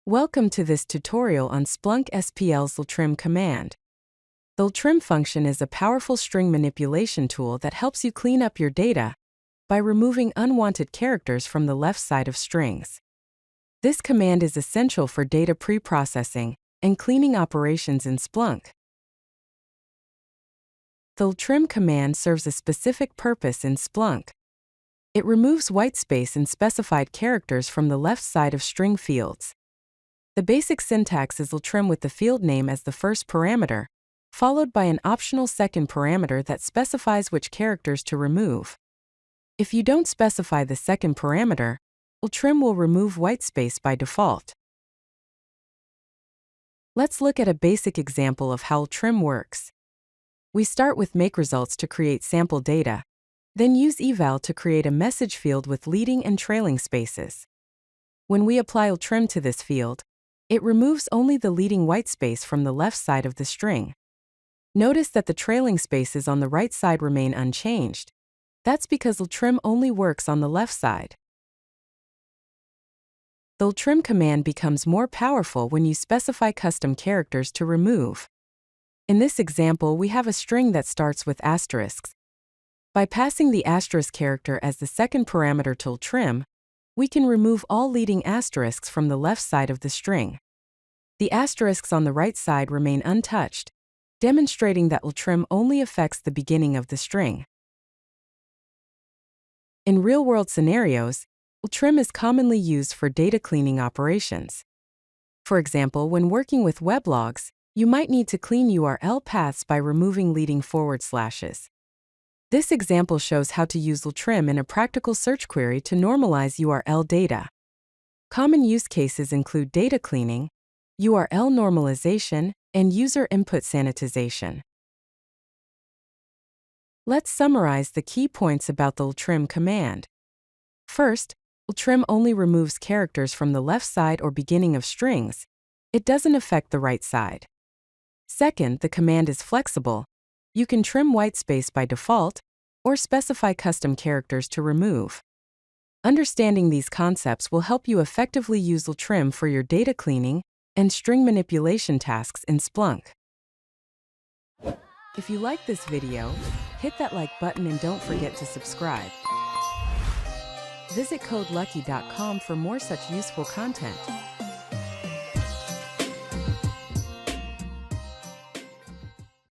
Welcome to this tutorial on Splunk SPL's ltrim command. The ltrim function is a powerful string manipulation tool that helps you clean up your data by removing unwanted characters from the left side of strings. This command is essential for data preprocessing and cleaning operations in Splunk. The ltrim command serves a specific purpose in Splunk. It removes whitespace and specified characters from the left side of string fields. The basic syntax is ltrim with the field name as the first parameter, followed by an optional second parameter that specifies which characters to remove. If you don't specify the second parameter, ltrim will remove whitespace by default. Let's look at a basic example of how ltrim works. We start with makeResults to create sample data, then use eval to create a message field with leading and trailing spaces. When we apply ltrim to this field, it removes only the leading whitespace from the left side of the string. Notice that the trailing spaces on the right side remain unchanged. That's because ltrim only works on the left side. The ltrim command becomes more powerful when you specify custom characters to remove. In this example, we have a string that starts with asterisks. By passing the asterisk character as the second parameter to ltrim, we can remove all leading asterisks from the left side of the string. The asterisks on the right side remain untouched, demonstrating that ltrim only affects the beginning of the string. In real-world scenarios, ltrim is commonly used for data cleaning operations. For example, when working with weblogs, you might need to clean URL paths by removing leading forward slashes. This example shows how to use ltrim in a practical search query to normalize URL data. Common use cases include data cleaning, URL normalization, and user input sanitization. Let's summarize the key points about the ltrim command. First, ltrim only removes characters from the left side or beginning of strings. It doesn't affect the right side. Second, the command is flexible. You can trim whitespace by default, or specify custom characters to remove. Understanding these concepts will help you effectively use ltrim for your data cleaning and string manipulation tasks in Splunk. If you like this video, hit that like button and don't forget to subscribe. Visit CodeLucky.com for more such useful content.